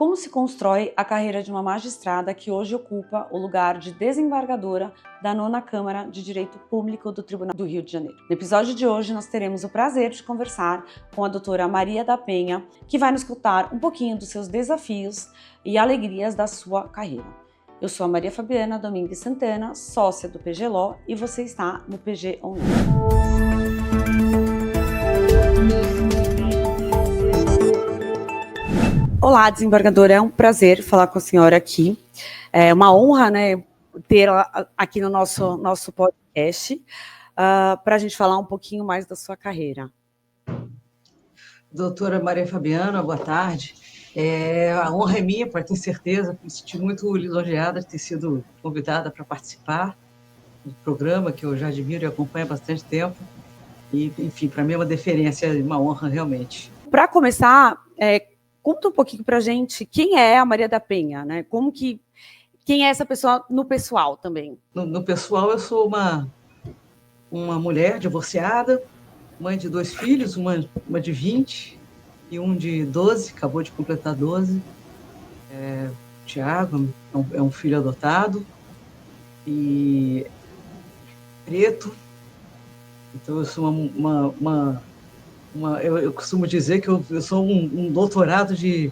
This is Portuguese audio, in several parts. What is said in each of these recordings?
Como se constrói a carreira de uma magistrada que hoje ocupa o lugar de desembargadora da 9ª Câmara de Direito Público do Tribunal do Rio de Janeiro. No episódio de hoje, nós teremos o prazer de conversar com a doutora Maria da Penha, que vai nos contar um pouquinho dos seus desafios e alegrias da sua carreira. Eu sou a Maria Fabiana Domingues Santana, sócia do PG Law, e você está no PG Online. Olá, desembargadora, é um prazer falar com a senhora aqui. É uma honra, né, tê-la aqui no nosso podcast, para a gente falar um pouquinho mais da sua carreira. Doutora Maria Fabiana, boa tarde. A honra é minha, pode ter certeza, me senti muito lisonjeada de ter sido convidada para participar do programa, que eu já admiro e acompanho há bastante tempo. E, enfim, para mim é uma deferência, uma honra realmente. Para começar, conta um pouquinho para a gente quem é a Maria da Penha, né? Quem é essa pessoa no pessoal também? No pessoal, eu sou uma mulher divorciada, mãe de 2 filhos, uma de 20 e um de 12, acabou de completar 12. Tiago é um filho adotado e preto. Então, eu sou eu costumo dizer que eu sou um doutorado de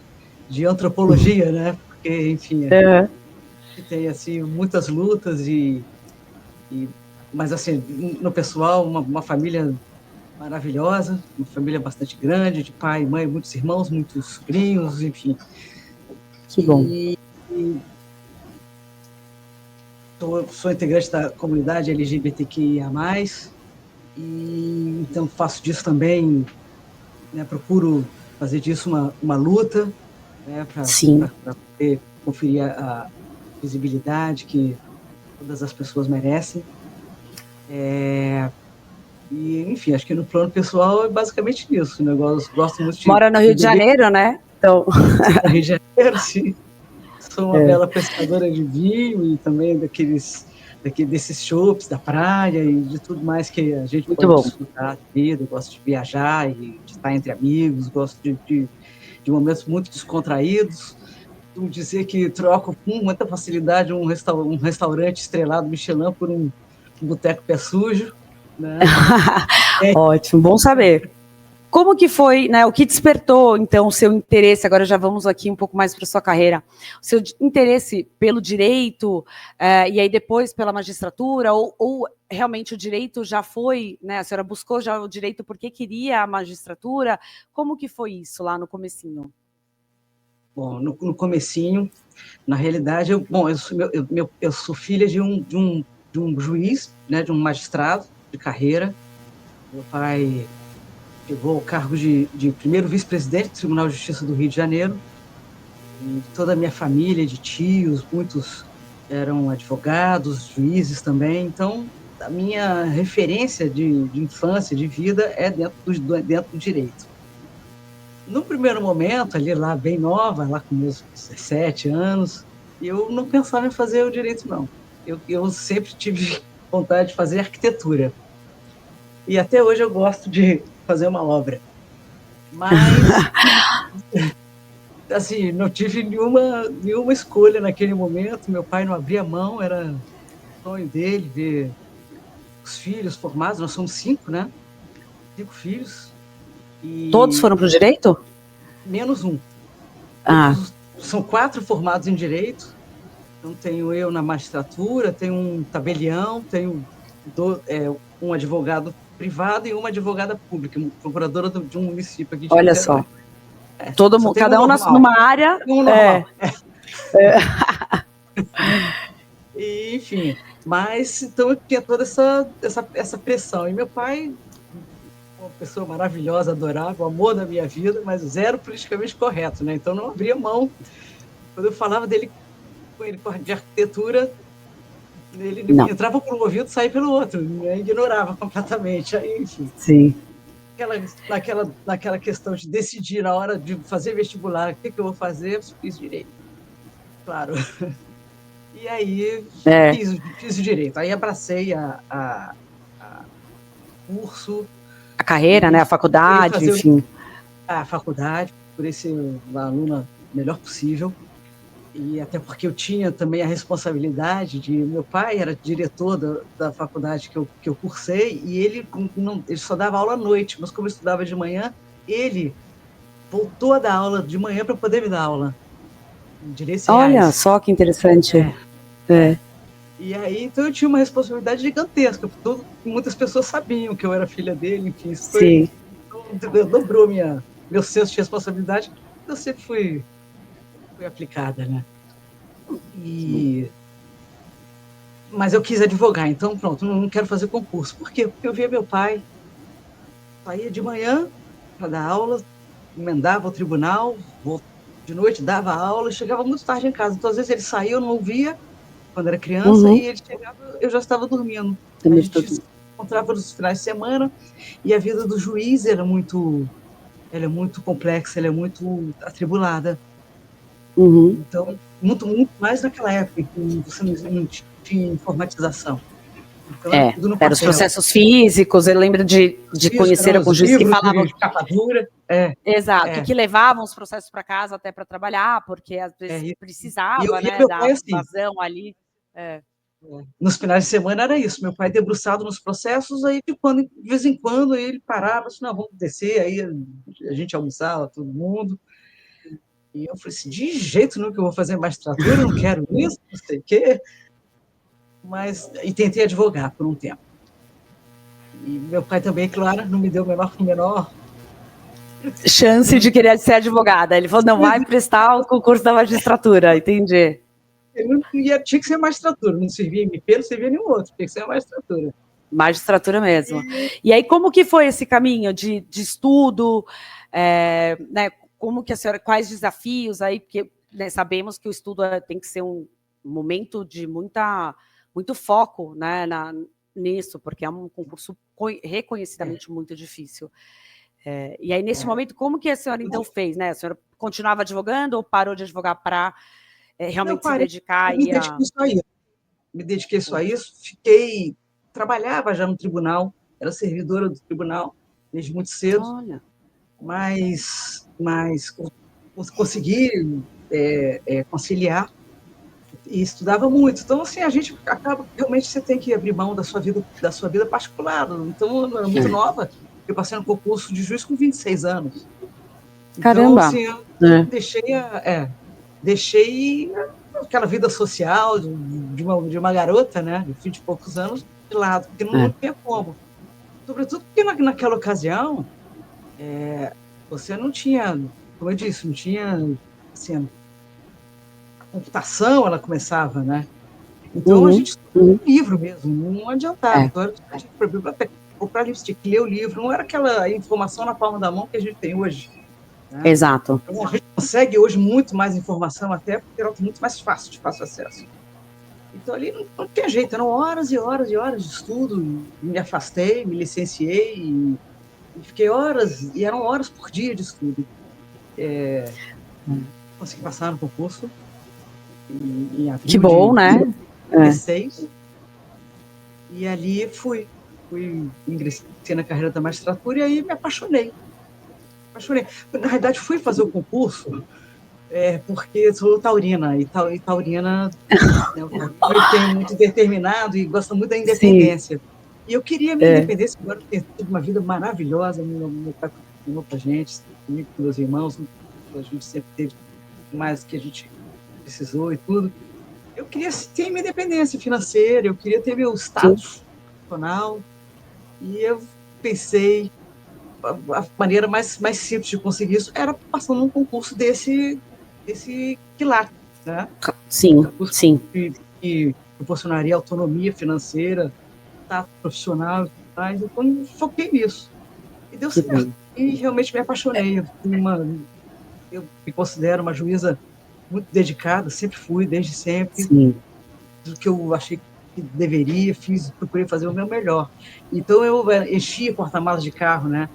antropologia, né? Porque, enfim, tem assim, muitas lutas, mas assim, no pessoal, uma família maravilhosa, uma família bastante grande, de pai, mãe, muitos irmãos, muitos sobrinhos, enfim. Que bom. Sou integrante da comunidade LGBTQIA+, e então faço disso também, né, procuro fazer disso uma luta, né, para poder conferir a visibilidade que todas as pessoas merecem. E, enfim, acho que no plano pessoal é basicamente isso, né? Eu gosto muito de... Mora no Rio de Janeiro, né? Então... No Rio de Janeiro, sim. Sou uma bela pescadora de vinho e também desses chopps da praia e de tudo mais que a gente pode desfrutar da vida. Eu gosto de viajar e de estar entre amigos, gosto de momentos muito descontraídos. Costumo dizer que troco com muita facilidade um restaurante estrelado Michelin por um boteco pé sujo, né? Ótimo, bom saber. Como que foi, né, o que despertou, então, o seu interesse, agora já vamos aqui um pouco mais para a sua carreira, o seu interesse pelo direito, e aí depois pela magistratura, ou realmente o direito já foi, né, a senhora buscou já o direito porque queria a magistratura? Como que foi isso lá no comecinho? Bom, no comecinho, na realidade, eu sou filha de um juiz, né, de um magistrado de carreira. Meu pai pegou o cargo de primeiro vice-presidente do Tribunal de Justiça do Rio de Janeiro. E toda a minha família, de tios, muitos eram advogados, juízes também. Então, a minha referência de infância, de vida, é dentro do direito. No primeiro momento, ali lá bem nova, lá com meus 17 anos, eu não pensava em fazer o direito, não. Eu sempre tive vontade de fazer arquitetura. E até hoje eu gosto de fazer uma obra. Mas, assim, não tive nenhuma escolha naquele momento. Meu pai não abria mão, era o sonho dele ver os filhos formados. Nós somos 5, né? 5 filhos. E... Todos foram para o direito? Menos um. São 4 formados em direito. Então, tenho eu na magistratura, tenho um tabelião, tenho um advogado privado e uma advogada pública, procuradora de um município aqui de Olha só. Cada um numa área. Normal. E, enfim, mas então eu tinha toda essa pressão. E meu pai, uma pessoa maravilhosa, adorável, o amor da minha vida, mas zero politicamente correto, né? Então não abria mão. Quando eu falava com ele de arquitetura, ele entrava por um ouvido e saía pelo outro, né? Ignorava completamente. Aí, enfim. Sim. Naquela questão de decidir na hora de fazer vestibular, o que eu vou fazer, eu fiz direito. Claro. E aí fiz o direito. Aí abracei a curso. A carreira, né? A faculdade, enfim. A faculdade, por ser uma aluna melhor possível. E até porque eu tinha também a responsabilidade de... Meu pai era diretor da faculdade que eu cursei, e ele só dava aula à noite, mas como eu estudava de manhã, ele voltou a dar aula de manhã para poder me dar aula em direitos Olha reais. só que interessante. E aí, então eu tinha uma responsabilidade gigantesca. Muitas pessoas sabiam que eu era filha dele, enfim, isso Sim. dobrou meu senso de responsabilidade. Eu sempre fui aplicada, né? Mas eu quis advogar, então pronto, não quero fazer concurso. Por quê? Porque eu via meu pai, saía de manhã para dar aula, emendava ao tribunal, de noite dava aula e chegava muito tarde em casa. Então, às vezes, ele saía, eu não ouvia, quando era criança, e ele chegava, eu já estava dormindo. A gente se encontrava nos finais de semana, e a vida do juiz ela é muito complexa, ela é muito atribulada. Então, muito mais naquela época em que você não tinha informatização. Então, era tudo no papel. Eram os processos físicos, eu lembro de conhecer alguns juízes que falavam... de capa dura. Exato, que levavam os processos para casa até para trabalhar, porque às vezes precisava, né, da vazão ali. Nos finais de semana era isso, meu pai debruçado nos processos, aí de vez em quando ele parava, assim, não, vamos descer, aí a gente almoçava, todo mundo. E eu falei assim, de jeito nenhum que eu vou fazer magistratura, eu não quero isso, não sei o quê. E tentei advogar por um tempo. E meu pai também, claro, não me deu menor chance de querer ser advogada. Ele falou, não, vai prestar o concurso da magistratura, entendi. Tinha que ser magistratura, não servia MP, não servia nenhum outro, tinha que ser magistratura. Magistratura mesmo. E aí, como que foi esse caminho de estudo, né, como que a senhora, quais desafios aí, porque, né, sabemos que o estudo tem que ser um momento de muito foco, né, nisso, porque é um concurso reconhecidamente muito difícil. E aí, nesse momento, como que a senhora, então, fez, né? A senhora continuava advogando ou parou de advogar para realmente se dedicar? Me dediquei só a isso, trabalhava já no tribunal, era servidora do tribunal desde muito cedo. Olha. Mas consegui conciliar e estudava muito. Então, assim, a gente acaba, realmente, você tem que abrir mão da sua vida particular. Então, eu era muito nova, eu passei no concurso de juiz com 26 anos. Caramba! Então, assim, deixei aquela vida social de uma garota, né, de 20 e poucos anos, de lado, porque não tinha como. Sobretudo porque naquela ocasião, você não tinha, como eu disse, não tinha, assim, a computação, ela começava, né? Então, a gente estudava um livro mesmo, não adiantava. Então, a gente foi para a biblioteca, comprar livro, tinha que ler o livro, não era aquela informação na palma da mão que a gente tem hoje. Né? Exato. Então, a gente consegue hoje muito mais informação, até porque ela é muito mais fácil, de fácil acesso. Então, ali não tinha jeito, eram horas e horas e horas de estudo, me afastei, me licenciei, e fiquei horas, e eram horas por dia de estudo. Consegui passar no concurso. Em abril que bom, né? 2016. E ali ingressei na carreira da magistratura e aí me apaixonei. Na verdade, fui fazer o concurso porque sou taurina, e taurina tem muito determinado e gosta muito da independência. Sim. E eu queria a minha independência, agora ter tido uma vida maravilhosa, meu pai continuou com a gente, comigo, com meus irmãos, a gente sempre teve mais do que a gente precisou e tudo. Eu queria ter minha independência financeira, eu queria ter meu status profissional, e eu pensei, a maneira mais simples de conseguir isso era passando num concurso desse quilate, né? Sim, sim. Que proporcionaria autonomia financeira, status profissional e tudo mais, então foquei nisso. E deu certo. E realmente me apaixonei. Eu me considero uma juíza muito dedicada, sempre fui, desde sempre. Sim. Do que eu achei que deveria, procurei fazer o meu melhor. Então, eu enchi porta-malas de carro, né,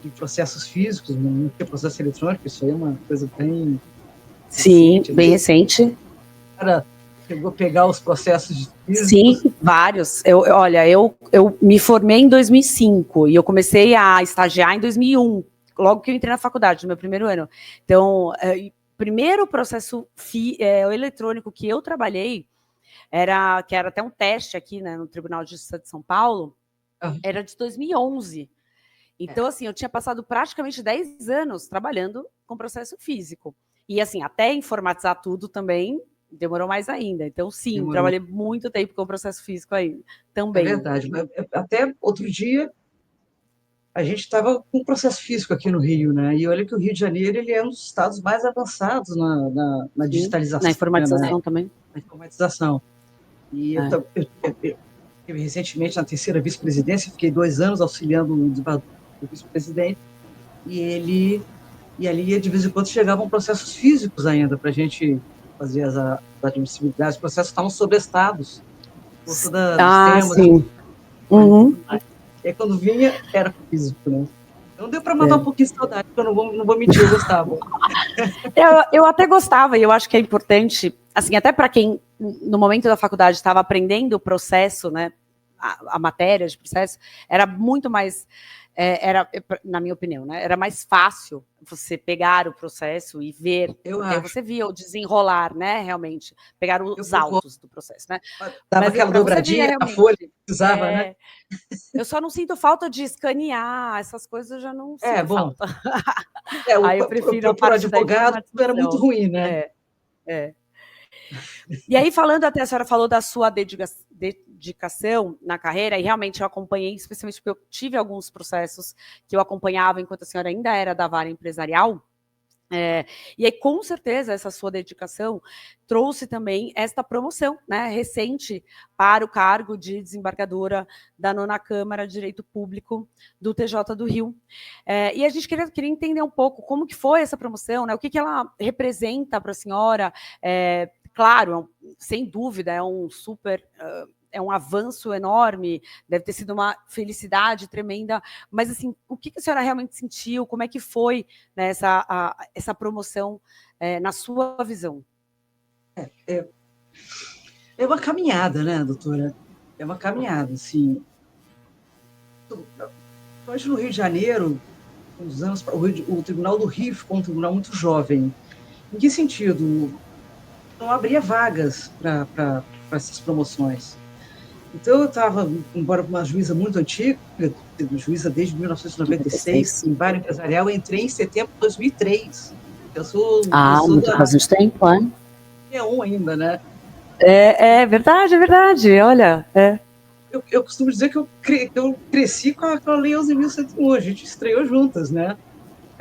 de processos físicos, não tinha processo eletrônico, isso aí é uma coisa bem... Sim, recente, bem recente. Chegou a pegar os processos físicos? Sim, vários. Olha, eu me formei em 2005 e eu comecei a estagiar em 2001, logo que eu entrei na faculdade, no meu primeiro ano. Então, primeiro processo eletrônico que eu trabalhei, que era até um teste aqui, né, no Tribunal de Justiça de São Paulo, era de 2011. Então, assim, eu tinha passado praticamente 10 anos trabalhando com processo físico. E, assim, até informatizar tudo também demorou mais ainda. Então, sim, trabalhei muito tempo com processo físico aí também. É verdade. Até outro dia, a gente estava com processo físico aqui no Rio, né? E olha que o Rio de Janeiro ele é um dos estados mais avançados na digitalização. Na informatização também. Na informatização. E eu recentemente, na terceira vice-presidência, fiquei 2 anos auxiliando o vice-presidente, e ali, de vez em quando, chegavam processos físicos ainda para a gente fazer as admissibilidades. Os processos estavam sobrestados por todos os temas. Sim. E aí, quando vinha, era físico, né? Não deu para matar um pouquinho de saudade, porque eu não vou mentir, eu gostava. Eu até gostava, e eu acho que é importante, assim, até para quem, no momento da faculdade, estava aprendendo o processo, né, a matéria de processo, era muito mais, na minha opinião, né, era mais fácil você pegar o processo e ver, porque você via o desenrolar, né, realmente, pegar os autos do processo, né. Dava aquela dobradinha, a folha precisava, né? Eu só não sinto falta de escanear, essas coisas eu já não sinto falta. Aí eu prefiro a parte da advogado era muito ruim, né? E aí, falando até, a senhora falou da sua dedicação na carreira, e realmente eu acompanhei, especialmente porque eu tive alguns processos que eu acompanhava enquanto a senhora ainda era da vara empresarial. E aí, com certeza, essa sua dedicação trouxe também esta promoção, né, recente para o cargo de desembargadora da 9ª Câmara de Direito Público do TJ do Rio. E a gente queria entender um pouco como que foi essa promoção, né, o que ela representa para a senhora. Claro, sem dúvida, é um avanço enorme, deve ter sido uma felicidade tremenda, mas, assim, o que a senhora realmente sentiu, como é que foi, né, essa promoção, na sua visão? É uma caminhada, né, doutora? É uma caminhada, assim. Hoje, no Rio de Janeiro, uns anos, o Tribunal do Rio ficou um tribunal muito jovem. Em que sentido? Não abria vagas para essas promoções. Então, eu estava, embora uma juíza muito antiga, juíza desde 1996, em vara empresarial, eu entrei em setembro de 2003. Eu sou bastante tempo, hein? É ainda, né? É verdade, olha. Eu costumo dizer que eu cresci com a Lei 11.101, a gente estreou juntas, né?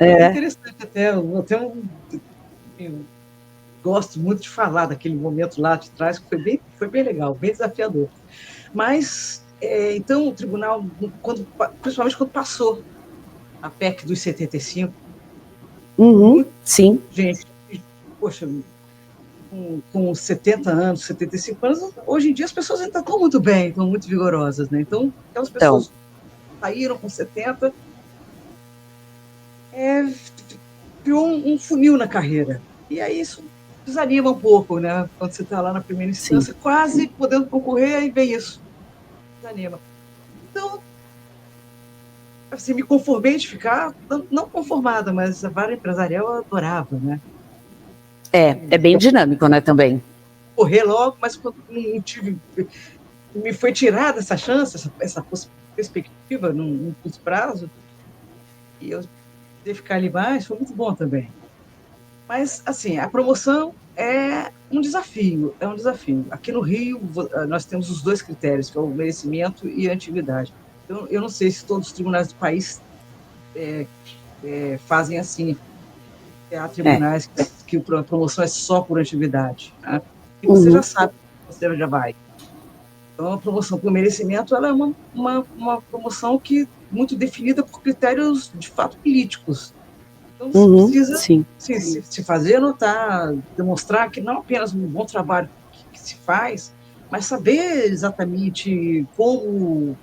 É interessante até, eu gosto muito de falar daquele momento lá de trás, que foi bem legal, bem desafiador. Mas, então, o tribunal, principalmente quando passou a PEC dos 75, sim. Gente, poxa, com 70 anos, 75 anos, hoje em dia as pessoas ainda estão muito bem, estão muito vigorosas, né? Então, aquelas pessoas saíram com 70, criou um funil na carreira. E aí isso desanima um pouco, né? Quando você está lá na primeira instância, quase podendo concorrer, aí vem isso. Desanima. Então, assim, me conformei de ficar, não conformada, mas a vara empresarial eu adorava, né? É bem dinâmico, né, também. Correr logo, mas quando não tive, me foi tirada essa chance, essa perspectiva num curto prazo, e eu poder ficar ali mais, foi muito bom também. Mas, assim, a promoção é um desafio. Aqui no Rio, nós temos os 2 critérios, que é o merecimento e a antiguidade. Eu não sei se todos os tribunais do país fazem assim. Há tribunais que a promoção é só por antiguidade, né? E você já sabe, você já vai. Então, a promoção por merecimento ela é uma promoção que muito definida por critérios, de fato, políticos. Então, você precisa se fazer notar, demonstrar que não apenas um bom trabalho que se faz, mas saber exatamente como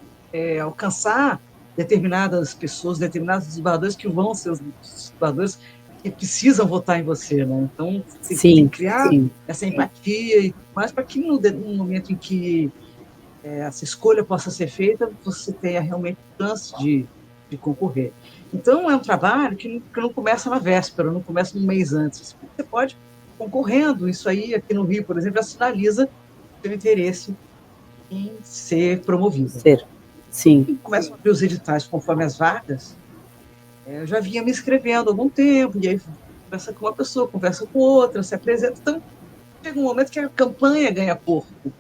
alcançar determinadas pessoas, determinados desembargadores que vão ser os desembargadores que precisam votar em você, né? Então, tem que criar essa empatia e mais para que no momento em que essa escolha possa ser feita, você tenha realmente chance de concorrer. Então, é um trabalho que não começa na véspera, não começa um mês antes. Você pode concorrendo. Isso aí, aqui no Rio, por exemplo, já sinaliza seu interesse em ser promovido. Sim. E começam a abrir os editais conforme as vagas. Eu já vinha me inscrevendo há algum tempo, e aí conversa com uma pessoa, conversa com outra, se apresenta. Então, chega um momento que a campanha ganha corpo.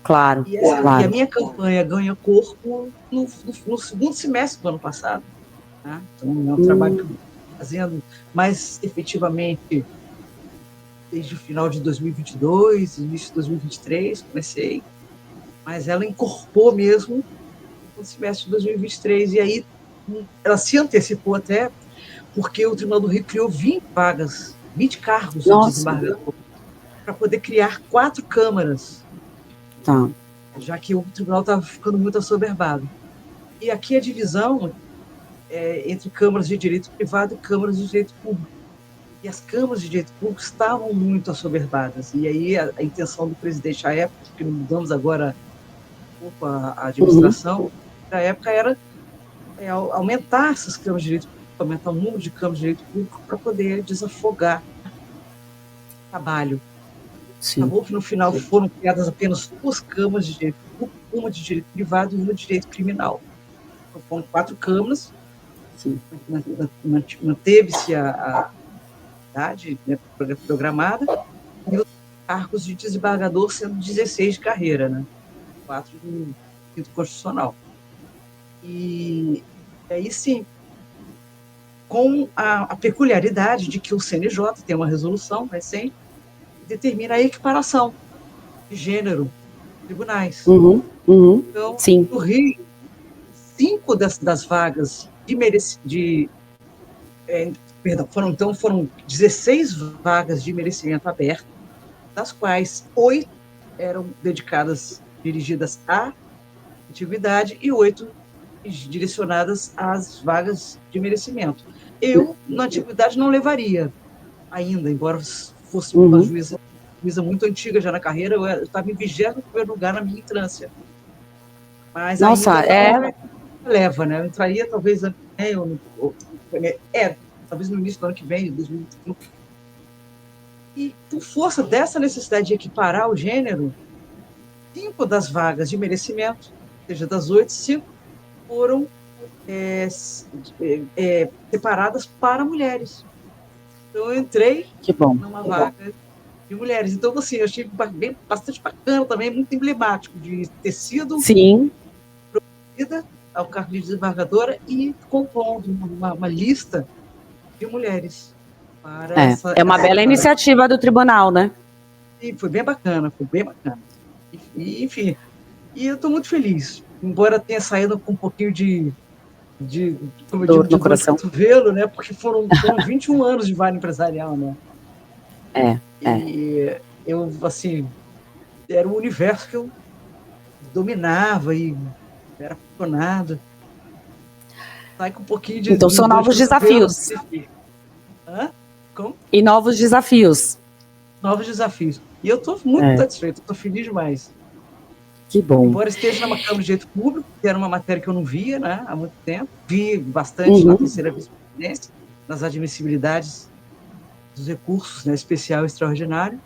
Claro. E a minha campanha ganha corpo no segundo semestre do ano passado. Tá? Então, é um trabalho que eu estou fazendo mais efetivamente desde o final de 2022, início de 2023, comecei. Mas ela incorporou mesmo no semestre de 2023. E aí ela se antecipou até porque o Tribunal do Rio criou 20 vagas, 20 cargos de desembargador, para poder criar 4 câmaras. Tá. Já que o tribunal estava ficando muito assoberbado. E aqui a divisão é entre câmaras de direito privado e câmaras de direito público. E as câmaras de direito público estavam muito assoberbadas. E aí a intenção do presidente à época, que mudamos agora a administração, da época era aumentar essas câmaras de direito público, aumentar o número de câmaras de direito público para poder desafogar o trabalho. Sim. Acabou que no final foram criadas apenas 2 câmaras de direito público, uma de direito privado e uma de direito criminal. Então, foram 4 câmaras. Manteve-se a idade, né, programada, e os cargos de desembargador sendo 16 de carreira, né? 4 do quinto constitucional. E aí sim, com a peculiaridade de que o CNJ tem uma resolução recente que determina a equiparação de gênero em tribunais. Então, no Rio, 5 das vagas foram 16 vagas de merecimento aberto, das quais 8 eram dirigidas à antiguidade e 8 direcionadas às vagas de merecimento. Eu, na antiguidade, não levaria ainda, embora fosse uma juíza muito antiga já na carreira, eu estava em 21º lugar na minha entrância. Mas ainda leva, né? Eu entraria talvez talvez no início do ano que vem, 2021. E por força dessa necessidade de equiparar o gênero, 5 das vagas de merecimento, ou seja, das 8, 5 foram separadas para mulheres. Então, eu entrei numa vaga de mulheres. Então, assim, eu achei bastante bacana também, muito emblemático de ter sido promovida ao cargo de desembargadora e compondo uma lista de mulheres. É uma bela iniciativa do tribunal, né? E foi bem bacana, E, enfim, e eu estou muito feliz, embora tenha saído com um pouquinho de como eu digo, de dor de cotovelo, né? Porque foram 21 anos de vara empresarial, né? E eu, assim, era um universo que eu dominava e era apaixonado. Sai com um pouquinho de... Então são novos desafios. Como? E novos desafios. Novos desafios. E eu estou muito satisfeito, estou feliz demais. Que bom. Embora esteja numa Câmara de Direito Público, que era uma matéria que eu não via, né, há muito tempo. Vi bastante na terceira vice-presidência, nas admissibilidades dos recursos, né, especial e extraordinário.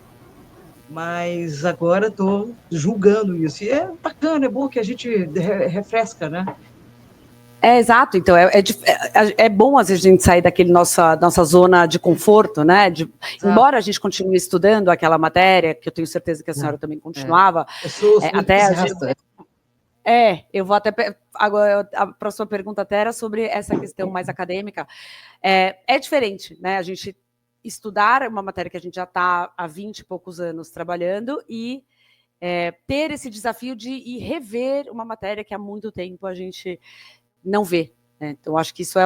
Mas agora estou julgando isso. E é bacana, é bom que a gente refresca, né? Exato. Então, é bom, às vezes, a gente sair daquele nossa zona de conforto, né? Embora a gente continue estudando aquela matéria, que eu tenho certeza que a senhora também continuava. Eu sou até eu vou até... Agora, a próxima pergunta até era sobre essa questão mais acadêmica. É diferente, né? A gente estudar uma matéria que a gente já está há 20 e poucos anos trabalhando e ter esse desafio de ir rever uma matéria que há muito tempo a gente não vê. Né? Então, acho que isso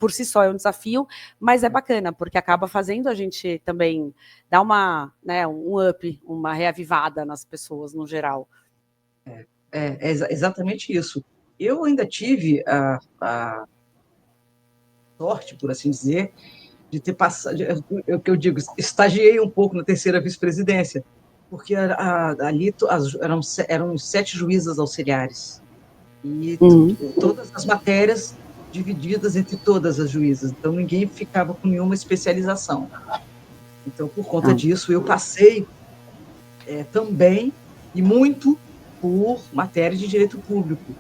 por si só é um desafio, mas é bacana, porque acaba fazendo a gente também dar um up, uma reavivada nas pessoas no geral. É exatamente isso. Eu ainda tive a sorte, por assim dizer, de ter passado, o que eu digo, estagiei um pouco na terceira vice-presidência, porque ali eram 7 juízas auxiliares. E todas as matérias divididas entre todas as juízas, então ninguém ficava com nenhuma especialização. Então, por conta disso, eu passei também, e muito, por matéria de direito público.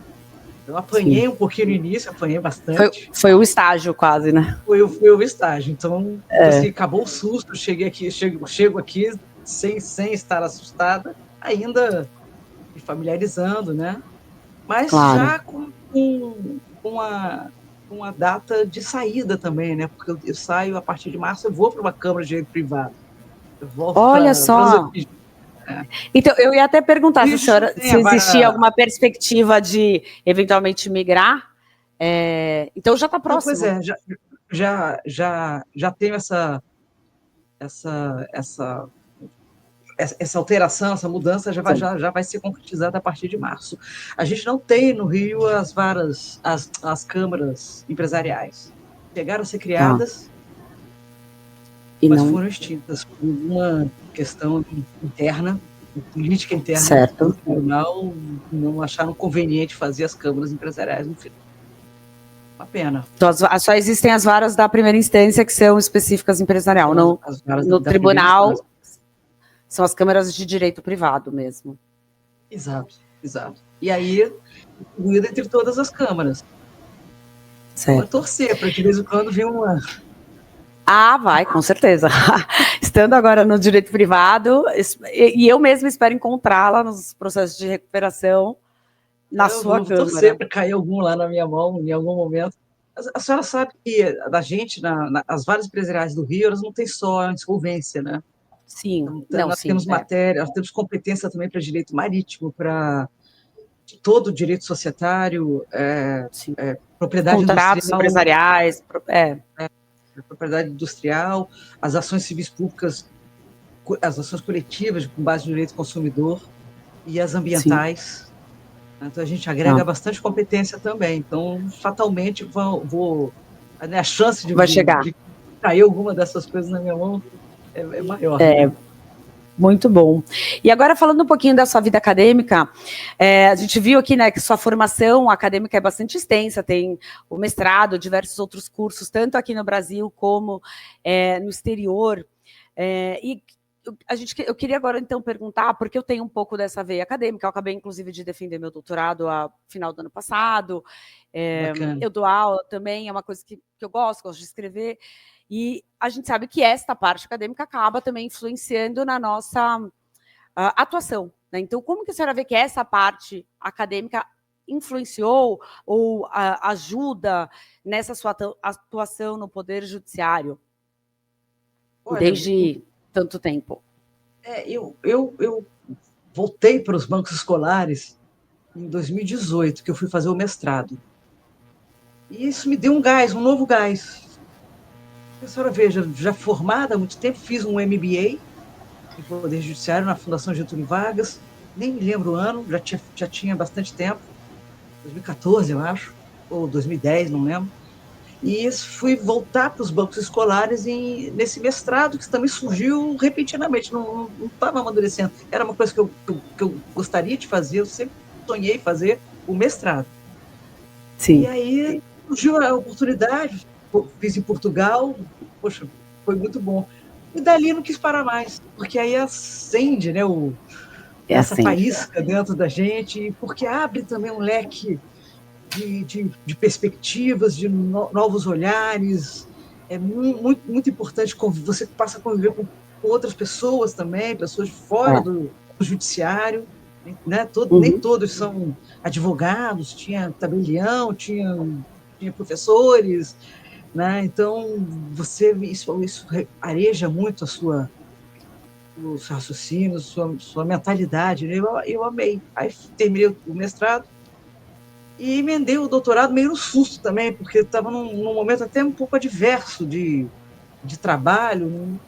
Eu apanhei um pouquinho no início, apanhei bastante. Foi o estágio quase, né? Foi o estágio. Então, assim, acabou o susto, chego aqui sem estar assustada, ainda me familiarizando, né? Mas já com uma data de saída também, né? Porque eu saio a partir de março, eu vou para uma Câmara de Direito Privado. Eu volto. Olha só! Então, eu ia até perguntar se existia alguma perspectiva de eventualmente migrar. Então, já está próximo. Não, pois já tenho essa alteração, essa mudança já vai ser concretizada a partir de março. A gente não tem no Rio as varas, as câmaras empresariais. Chegaram a ser criadas, mas foram extintas por uma questão interna, política interna do tribunal. Não acharam conveniente fazer as câmaras empresariais no final. Uma pena. Então, só existem as varas da primeira instância, que são específicas empresarial. No tribunal, são as câmaras de direito privado mesmo. Exato. E aí, distribuída entre todas as câmaras. Vou torcer para que de vez em quando venha uma... Vai, com certeza. Estando agora no direito privado, e eu mesma espero encontrá-la nos processos de recuperação na sua câmara. Eu vou torcer para cair algum lá na minha mão, em algum momento. A senhora sabe que a gente, as varas empresariais do Rio, elas não têm só a insolvência, né? Sim. Então, nós temos matéria, nós temos competência também para direito marítimo, para todo o direito societário, propriedade contratos industrial, empresariais, propriedade industrial, as ações civis públicas, as ações coletivas com base no direito do consumidor e as ambientais. Sim. Então, a gente agrega bastante competência também. Então, fatalmente, a chance de cair alguma dessas coisas na minha mão é maior. Muito bom. E agora, falando um pouquinho da sua vida acadêmica, a gente viu aqui, né, que sua formação acadêmica é bastante extensa, tem o mestrado, diversos outros cursos, tanto aqui no Brasil como no exterior. E eu queria agora, então, perguntar, porque eu tenho um pouco dessa veia acadêmica, eu acabei, inclusive, de defender meu doutorado no final do ano passado, eu dou aula também, é uma coisa que eu gosto de escrever, e a gente sabe que esta parte acadêmica acaba também influenciando na nossa atuação, né? Então, como que a senhora vê que essa parte acadêmica influenciou ou ajuda nessa sua atuação no Poder Judiciário? Olha, desde tanto tempo. Eu voltei para os bancos escolares em 2018, que eu fui fazer o mestrado. E isso me deu um gás, um novo gás. A senhora veja, já formada há muito tempo, fiz um MBA em Poder Judiciário na Fundação Getúlio Vargas, nem me lembro o ano, já tinha bastante tempo, 2014, eu acho, ou 2010, não lembro. E fui voltar para os bancos escolares nesse mestrado, que também surgiu repentinamente, não estava amadurecendo. Era uma coisa que eu gostaria de fazer, eu sempre sonhei fazer o mestrado. Sim. E aí surgiu a oportunidade, fiz em Portugal, poxa, foi muito bom. E dali não quis parar mais, porque aí acende, né, essa faísca dentro da gente, porque abre também um leque de perspectivas, de novos olhares. É muito, muito importante, você passa a conviver com outras pessoas também, pessoas de fora do judiciário, né? Nem todos são advogados, tinha tabelião, tinha professores, né? Então, isso areja muito os raciocínios, sua mentalidade, né? Eu amei. Aí terminei o mestrado e emendei o doutorado meio no susto também, porque estava num momento até um pouco adverso de trabalho.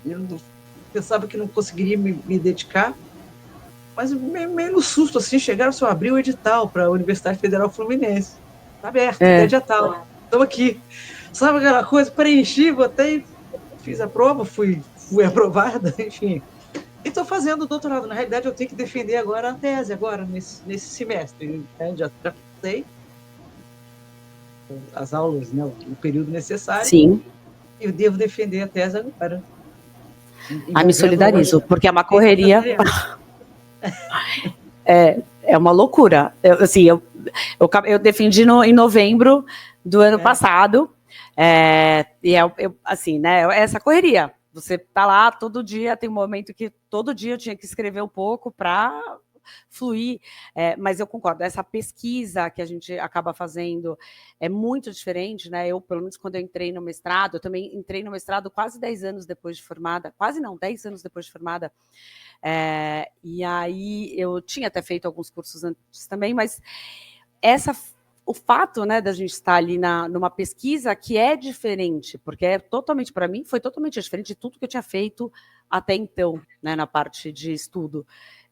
Eu pensava que não conseguiria me dedicar, mas meio no susto, assim, chegaram só a abrir o edital para a Universidade Federal Fluminense. Está aberto, até dia tal. Estamos aqui. Sabe aquela coisa? Preenchi, botei, fiz a prova, fui aprovada, enfim. E estou fazendo o doutorado. Na realidade, eu tenho que defender agora a tese, agora, nesse semestre. Já sei. as aulas, né, o período necessário, Sim. e eu devo defender a tese agora. Me solidarizo, porque é uma correria. É uma loucura. Eu defendi em novembro do ano passado, assim, né, essa correria. Você tá lá todo dia, tem um momento que todo dia eu tinha que escrever um pouco para fluir, mas eu concordo, essa pesquisa que a gente acaba fazendo é muito diferente, né? Eu, pelo menos quando eu entrei no mestrado, eu também entrei no mestrado quase 10 anos depois de formada, quase não, 10 anos depois de formada, e aí eu tinha até feito alguns cursos antes também, mas o fato, né, da gente estar ali numa pesquisa que é diferente, porque para mim, foi totalmente diferente de tudo que eu tinha feito até então, né, na parte de estudo.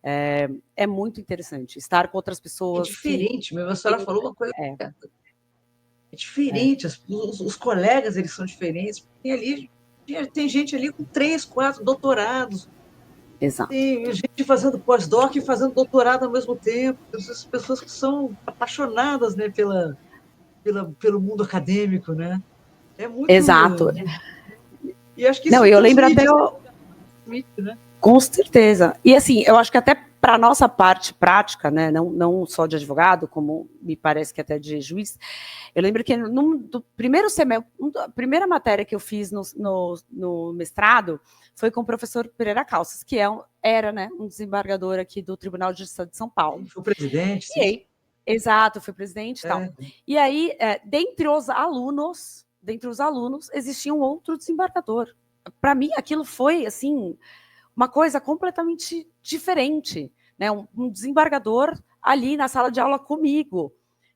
É muito interessante estar com outras pessoas. É diferente, mas a senhora falou uma coisa. É diferente, os colegas, eles são diferentes. Tem gente ali com 3, 4 doutorados. Exato. Tem gente fazendo pós-doc e fazendo doutorado ao mesmo tempo. Essas pessoas que são apaixonadas, né, pelo mundo acadêmico, né? É muito... Exato. E acho que isso eu lembro até... né? Com certeza. E assim, eu acho que até para a nossa parte prática, né, não só de advogado, como me parece que até de juiz, eu lembro que do primeiro semestre, a primeira matéria que eu fiz no mestrado foi com o professor Pereira Calças, que era, né, um desembargador aqui do Tribunal de Justiça de São Paulo. Foi presidente, sim. E aí, exato, foi presidente e tal. E aí, dentre os alunos, existia um outro desembargador. Para mim, aquilo foi, assim, uma coisa completamente diferente, né? Um desembargador ali na sala de aula comigo,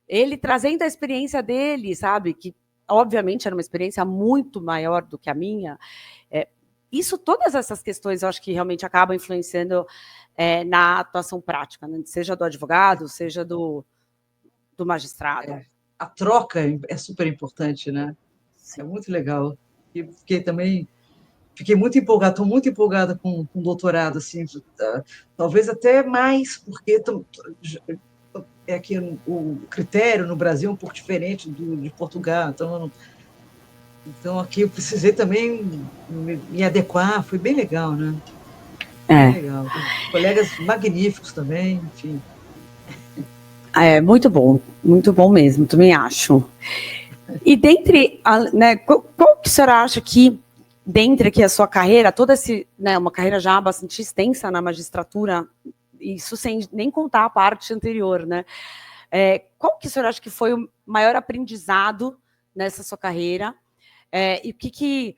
ele trazendo a experiência dele, sabe? Que, obviamente, era uma experiência muito maior do que a minha. Todas essas questões, eu acho que realmente acabam influenciando na atuação prática, né? Seja do advogado, seja do magistrado. A troca é super importante, né? Sim. É muito legal. E fiquei muito empolgada, estou muito empolgada com o doutorado, assim, talvez até mais, porque é que o critério no Brasil é um pouco diferente de Portugal, então aqui eu precisei também me adequar, foi bem legal, né? Bem legal. Colegas magníficos também, enfim. Muito bom mesmo, também acho. E dentre, né, qual que a senhora acha que, dentre aqui a sua carreira, uma carreira já bastante extensa na magistratura, isso sem nem contar a parte anterior, né? Qual que a senhora acha que foi o maior aprendizado nessa sua carreira? E o que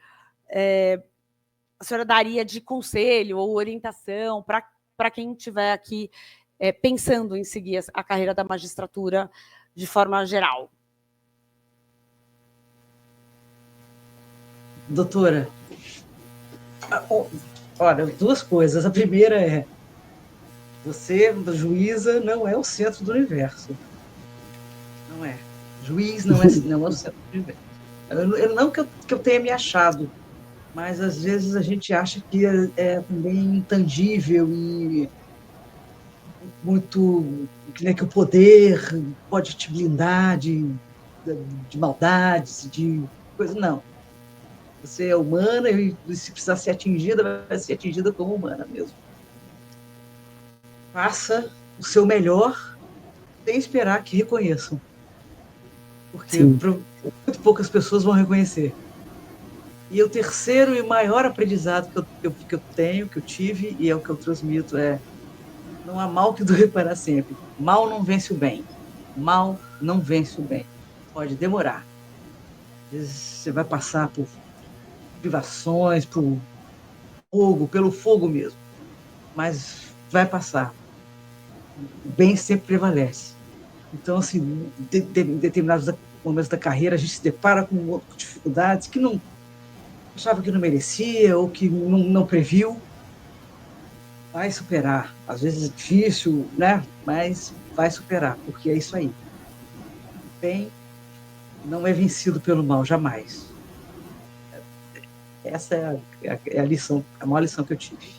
a senhora daria de conselho ou orientação para quem estiver aqui pensando em seguir a carreira da magistratura de forma geral? Doutora, olha, 2 coisas. A primeira é: você, juíza, não é o centro do universo. Não é. Juiz não é o centro do universo. Não que eu tenha me achado, mas às vezes a gente acha que é também intangível e muito, né, que o poder pode te blindar de maldades, de coisa. Não. Você é humana e se precisar ser atingida, vai ser atingida como humana mesmo. Faça o seu melhor sem esperar que reconheçam. Porque muito poucas pessoas vão reconhecer. E o terceiro e maior aprendizado que eu tive, e é o que eu transmito, não há mal que dure para sempre. Mal não vence o bem. Mal não vence o bem. Pode demorar. Às vezes você vai passar por privações, por fogo, pelo fogo mesmo. Mas vai passar. O bem sempre prevalece. Então, assim, em determinados momentos da carreira, a gente se depara com dificuldades que não achava que não merecia ou que não previu. Vai superar. Às vezes é difícil, né? Mas vai superar, porque é isso aí. O bem não é vencido pelo mal, jamais. Essa é a lição, a maior lição que eu tive.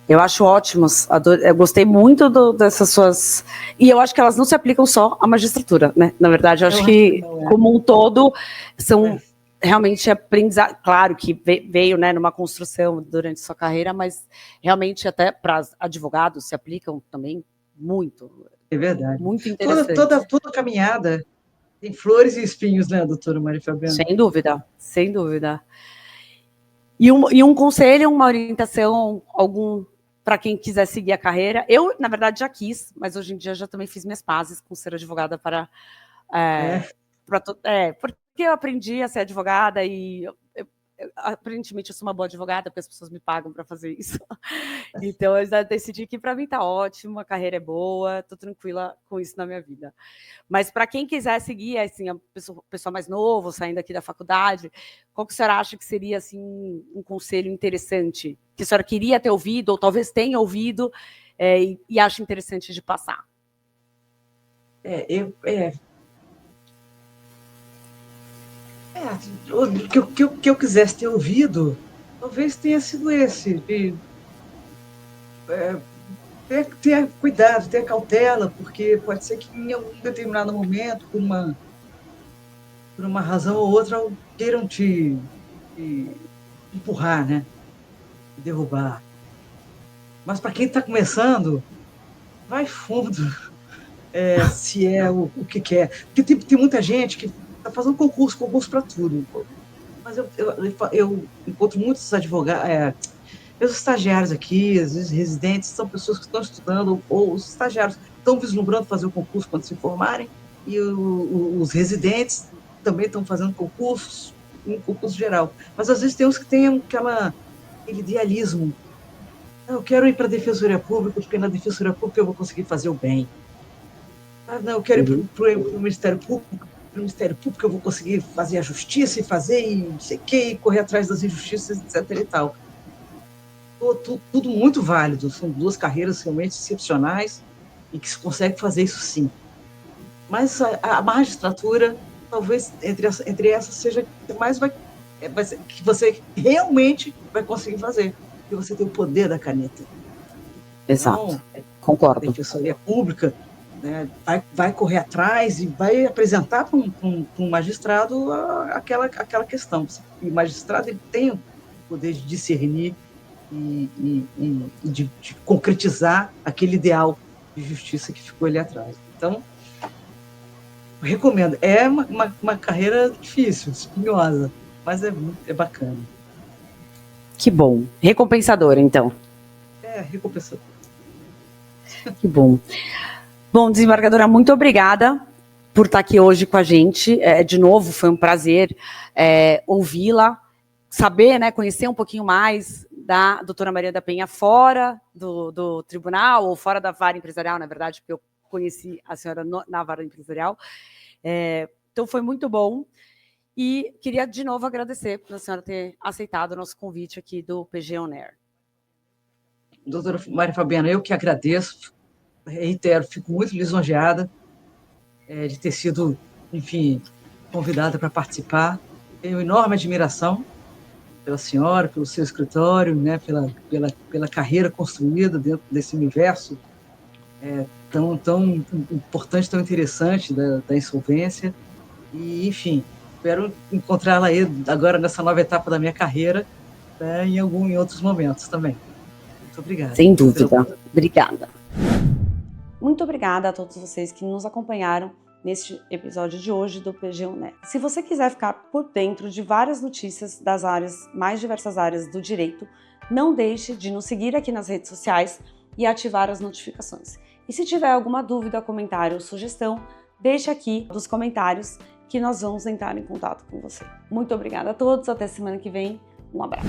Eu acho ótimos, eu gostei muito dessas suas... E eu acho que elas não se aplicam só à magistratura, né? Na verdade, eu acho que, como um todo, são realmente aprendizado. Claro que veio, né, numa construção durante sua carreira, mas realmente até para advogados se aplicam também muito. É verdade. Muito interessante. Toda caminhada tem flores e espinhos, né, doutora Maria Fabiana? Sem dúvida, sem dúvida. E um conselho, uma orientação, para quem quiser seguir a carreira. Eu, na verdade, já quis, mas hoje em dia já também fiz minhas pazes com ser advogada porque eu aprendi a ser advogada e aparentemente eu sou uma boa advogada, porque as pessoas me pagam para fazer isso. Então eu já decidi que para mim tá ótimo, a carreira é boa, tô tranquila com isso na minha vida. Mas para quem quiser seguir, assim, a pessoa mais novo, saindo aqui da faculdade, qual que a senhora acha que seria assim, um conselho interessante, que a senhora queria ter ouvido, ou talvez tenha ouvido, e acha interessante de passar? O que eu quisesse ter ouvido, talvez tenha sido esse. Ter cuidado, ter cautela, porque pode ser que em algum determinado momento, por uma razão ou outra, queiram te empurrar, né? Derrubar. Mas para quem está começando, vai fundo, se é o que quer. Porque tem muita gente que está fazendo concurso para tudo. Mas eu encontro muitos advogados, meus estagiários aqui, às vezes residentes, são pessoas que estão estudando, ou os estagiários estão vislumbrando fazer o concurso quando se formarem, e os residentes também estão fazendo concursos, um concurso geral. Mas às vezes tem uns que têm aquele idealismo. Eu quero ir para a Defensoria Pública, porque na Defensoria Pública eu vou conseguir fazer o bem. Não, eu quero ir para o Ministério Público, eu vou conseguir fazer a justiça e não sei o quê, e correr atrás das injustiças, etc. e tal. Tudo muito válido, são duas carreiras realmente excepcionais e que se consegue fazer isso sim. Mas a magistratura, talvez entre essas seja que mais que você realmente vai conseguir fazer, porque você tem o poder da caneta. Exato, então, concordo. A Defensoria Pública, né, vai correr atrás e vai apresentar para um magistrado aquela questão. E o magistrado ele tem o poder de discernir e de concretizar aquele ideal de justiça que ficou ali atrás. Então, eu recomendo. É uma carreira difícil, espinhosa, mas é bacana. Que bom. Recompensadora, então. Recompensadora. Que bom. Bom, desembargadora, muito obrigada por estar aqui hoje com a gente. De novo, foi um prazer ouvi-la, saber, né, conhecer um pouquinho mais da doutora Maria da Penha fora do tribunal, ou fora da vara empresarial, na verdade, porque eu conheci a senhora na vara empresarial. Então, foi muito bom. E queria, de novo, agradecer por a senhora ter aceitado o nosso convite aqui do PG On Air. Doutora Maria Fabiana, eu que agradeço, reitero, fico muito lisonjeada de ter sido, enfim, convidada para participar. Tenho enorme admiração pela senhora, pelo seu escritório, né, pela carreira construída dentro desse universo tão importante, tão interessante da insolvência. E, enfim, espero encontrá-la aí agora nessa nova etapa da minha carreira, né, em outros momentos também. Muito obrigada. Sem dúvida. Obrigada. Muito obrigada a todos vocês que nos acompanharam neste episódio de hoje do PG On Air. Se você quiser ficar por dentro de várias notícias das mais diversas áreas do direito, não deixe de nos seguir aqui nas redes sociais e ativar as notificações. E se tiver alguma dúvida, comentário ou sugestão, deixe aqui nos comentários que nós vamos entrar em contato com você. Muito obrigada a todos, até semana que vem, um abraço.